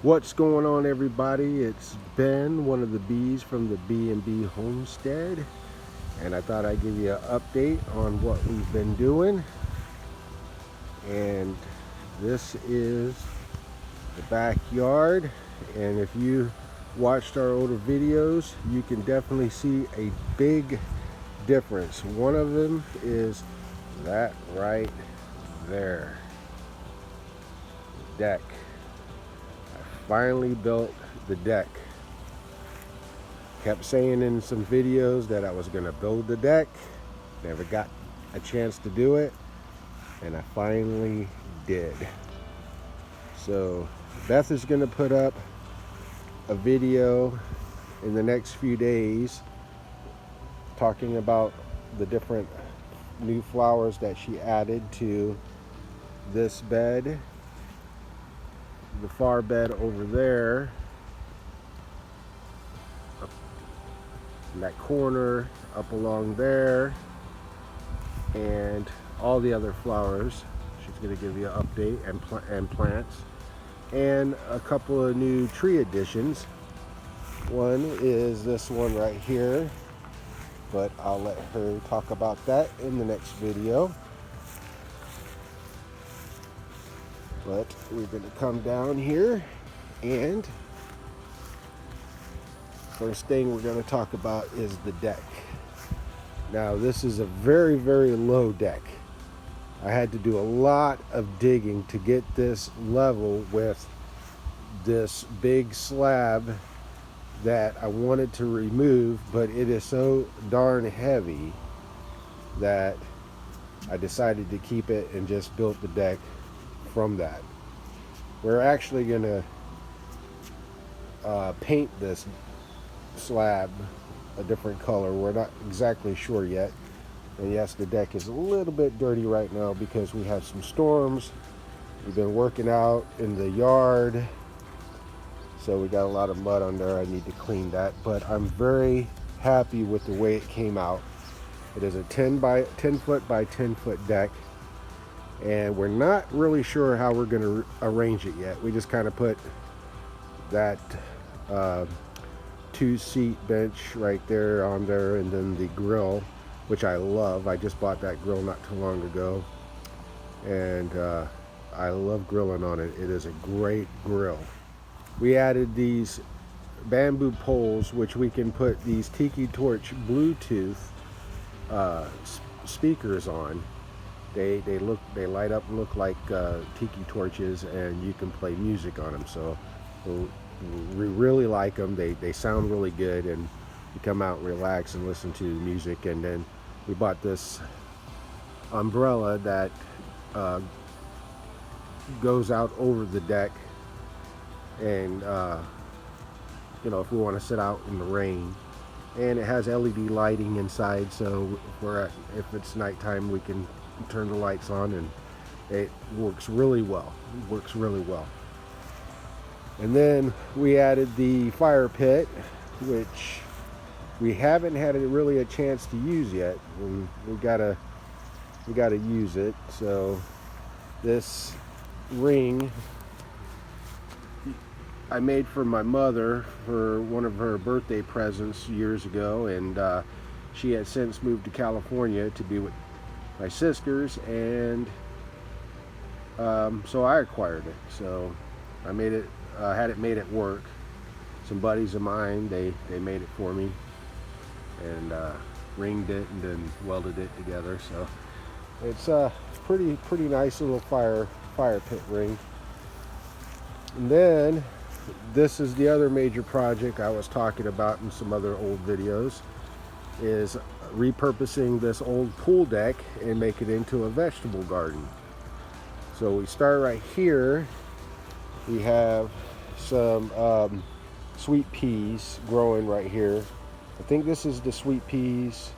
What's going on, everybody? It's Ben, one of the bees from the B&B Homestead, and I thought I'd give you an update on what we've been doing. And this is the backyard, and if you watched our older videos, you can definitely see a big difference. One of them is that right there, deck. Finally built the deck. Kept saying in some videos that I was going to build the deck. Never got a chance to do it, and I finally did. So Beth is going to put up a video in the next few days talking about the different new flowers that she added to this bed, the far bed over there, up in that corner, up along there, and all the other flowers. She's going to give you an update, and plants, and a couple of new tree additions. One is this one right here, but I'll let her talk about that in the next video. But we're going to come down here, and first thing we're going to talk about is the deck. Now, this is a very, very low deck. I had to do a lot of digging to get this level with this big slab that I wanted to remove, but it is so darn heavy that I decided to keep it and just built the deck from that. We're actually going to paint this slab a different color. We're not exactly sure yet. And yes, the deck is a little bit dirty right now because we have some storms. We've been working out in the yard, so we got a lot of mud on there. I need to clean that, but I'm very happy with the way it came out. It is a 10 foot by 10 foot deck, and we're not really sure how we're going to arrange it yet. We just kind of put that 2-seat bench right there on there, and then the grill, which I love. I just bought that grill not too long ago, and I love grilling on it. It is a great grill. We added these bamboo poles, which we can put these Tiki Torch Bluetooth speakers on. They light up and look like tiki torches, and you can play music on them. So we really like them. They sound really good, and you come out and relax and listen to music. And then we bought this umbrella that goes out over the deck, and you know, if we want to sit out in the rain. And it has LED lighting inside, so if it's nighttime, we can turn the lights on, and it works really well. And then we added the fire pit, which we haven't had really a chance to use yet. We gotta use it. So this ring I made for my mother for one of her birthday presents years ago, and she had since moved to California to be with my sisters, and so I acquired it. So I made it, had it made at work. Some buddies of mine, they made it for me, and ringed it and then welded it together. So it's a pretty nice little fire pit ring. And then this is the other major project I was talking about in some other old videos, is repurposing this old pool deck and make it into a vegetable garden. So we start right here. We have some sweet peas growing right here. I think this is the sweet peas,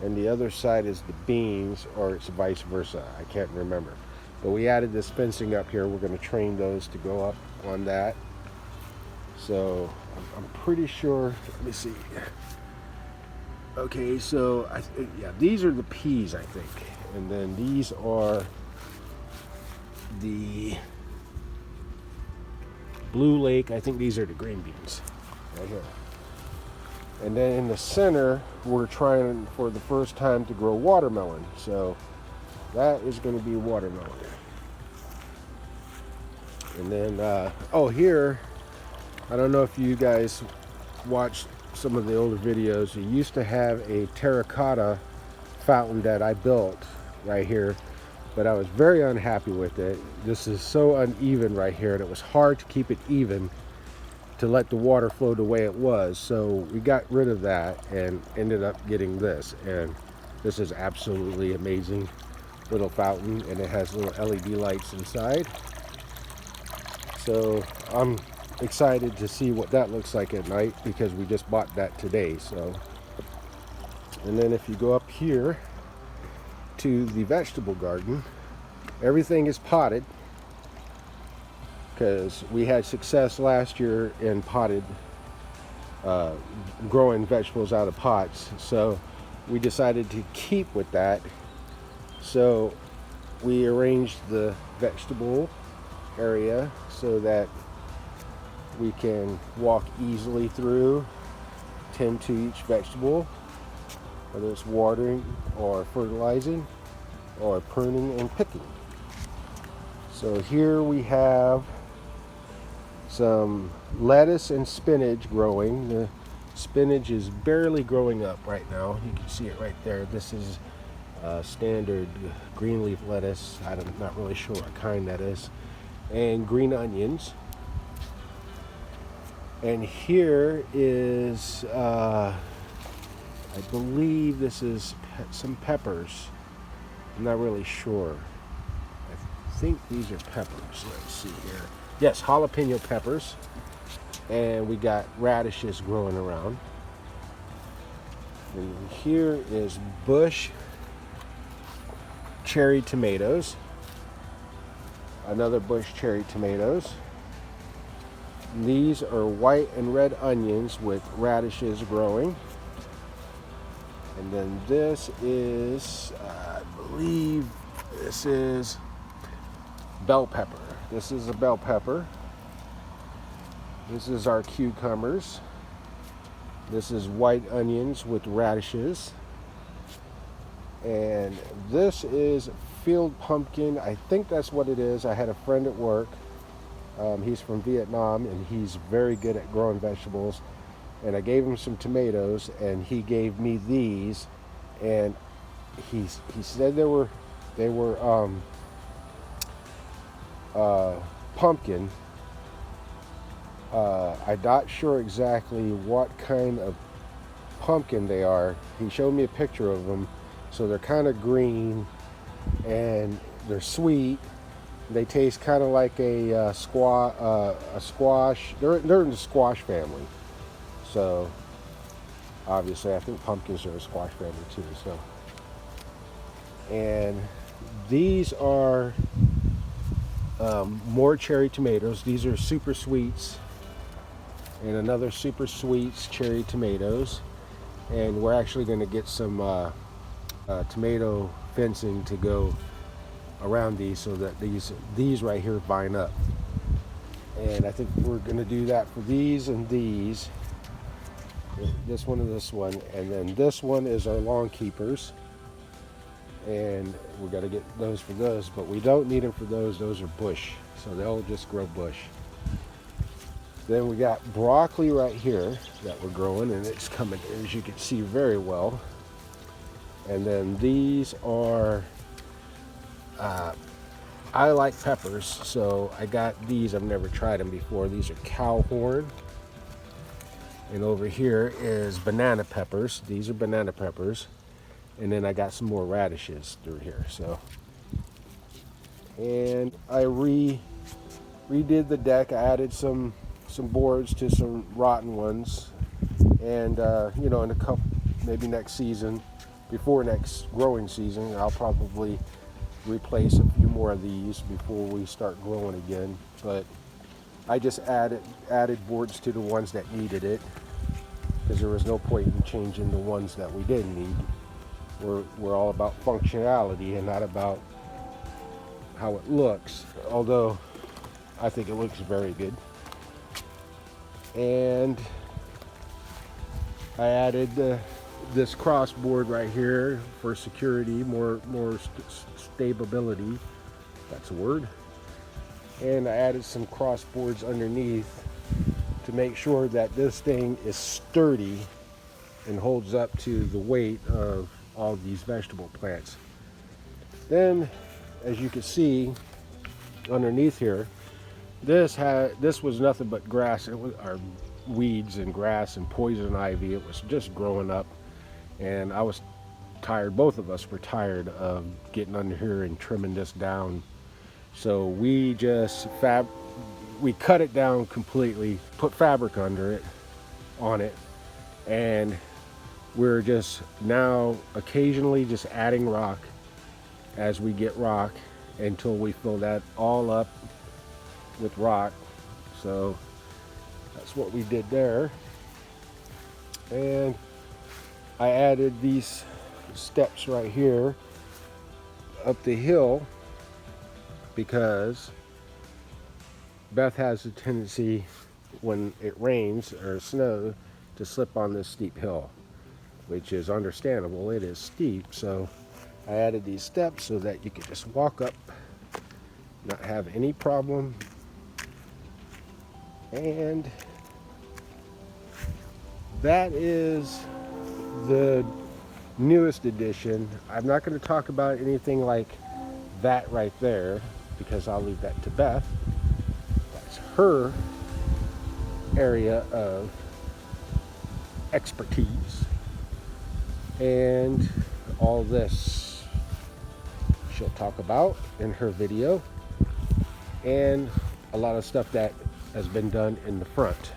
and the other side is the beans, or it's vice versa. I can't remember. But we added this fencing up here. We're going to train those to go up on that. So I'm pretty sure, let me see. Okay, so yeah, these are the peas, I think. And then these are the Blue Lake. I think these are the green beans right here. And then in the center, we're trying for the first time to grow watermelon. So that is going to be watermelon. And then, oh, here, I don't know if you guys watched some of the older videos. You used to have a terracotta fountain that I built right here, but I was very unhappy with it. This is so uneven right here, and it was hard to keep it even to let the water flow the way it was. So we got rid of that and ended up getting this, and this is absolutely amazing little fountain, and it has little LED lights inside. So I'm excited to see what that looks like at night, because we just bought that today. So, and then if you go up here to the vegetable garden, everything is potted, because we had success last year in potted growing vegetables out of pots. So we decided to keep with that. So we arranged the vegetable area so that we can walk easily through, tend to each vegetable, whether it's watering or fertilizing or pruning and picking. So here we have some lettuce and spinach growing. The spinach is barely growing up right now. You can see it right there. This is standard green leaf lettuce. I'm not really sure what kind that is. And green onions. And here is, I believe this is some peppers. I'm not really sure. I think these are peppers. Let's see here. Yes, jalapeno peppers. And we got radishes growing around. And here is bush cherry tomatoes. Another bush cherry tomatoes. These are white and red onions with radishes growing. And then this is, I believe this is bell pepper. This is a bell pepper. This is our cucumbers. This is white onions with radishes. And this is field pumpkin. I think that's what it is. I had a friend at work. He's from Vietnam, and he's very good at growing vegetables. And I gave him some tomatoes, and he gave me these. And he said they were pumpkin. I'm not sure exactly what kind of pumpkin they are. He showed me a picture of them. So they're kind of green, and they're sweet. They taste kind of like a squash. They're in the squash family. So obviously, I think pumpkins are a squash family too. So, and these are more cherry tomatoes. These are super sweets, and another super sweets cherry tomatoes. And we're actually going to get some tomato fencing to go around these so that these right here vine up. And I think we're going to do that for these and these. This one and this one. And then this one is our lawn keepers. And we got to get those for those, but we don't need them for those. Those are bush, so they'll just grow bush. Then we got broccoli right here that we're growing, and it's coming, as you can see, very well. And then these are, I like peppers, so I got these. I've never tried them before. These are cow horn. And over here is banana peppers. These are banana peppers. And then I got some more radishes through here. So, and I redid the deck. I added some boards to some rotten ones. And you know, in a couple, maybe next season, before next growing season, I'll probably replace a few more of these before we start growing again. But I just added boards to the ones that needed it, because there was no point in changing the ones that we didn't need. We're all about functionality and not about how it looks, although I think it looks very good. And I added this crossboard right here for security, more stability. That's a word. And I added some crossboards underneath to make sure that this thing is sturdy and holds up to the weight of all these vegetable plants. Then, as you can see underneath here, this was nothing but grass. It was our weeds and grass and poison ivy. It was just growing up, and I was tired. Both of us were tired of getting under here and trimming this down. So we just we cut it down completely, put fabric under it, on it, and we're just now occasionally just adding rock as we get rock until we fill that all up with rock. So that's what we did there. And I added these steps right here up the hill because Beth has a tendency when it rains or snows to slip on this steep hill, which is understandable. It is steep, so I added these steps so that you could just walk up, not have any problem. And that is the newest edition. I'm not going to talk about anything like that right there because I'll leave that to Beth. That's her area of expertise. And all this she'll talk about in her video, and a lot of stuff that has been done in the front.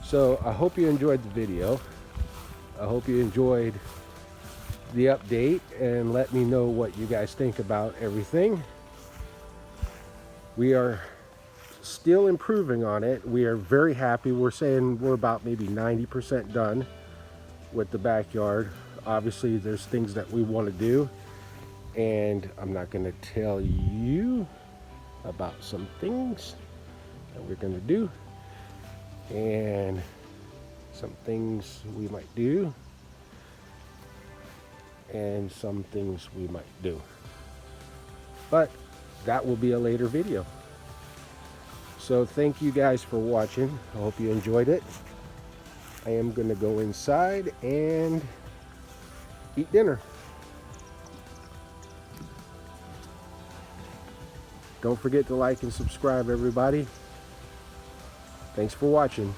So I hope you enjoyed the video. I hope you enjoyed the update, and let me know what you guys think about everything. We are still improving on it. We are very happy. We're saying we're about maybe 90% done with the backyard. Obviously there's things that we want to do, and I'm not going to tell you about some things that we're going to do and some things we might do and some things we might do, but that will be a later video. So thank you guys for watching. I hope you enjoyed it. I am going to go inside and eat dinner. Don't forget to like and subscribe, everybody. Thanks for watching.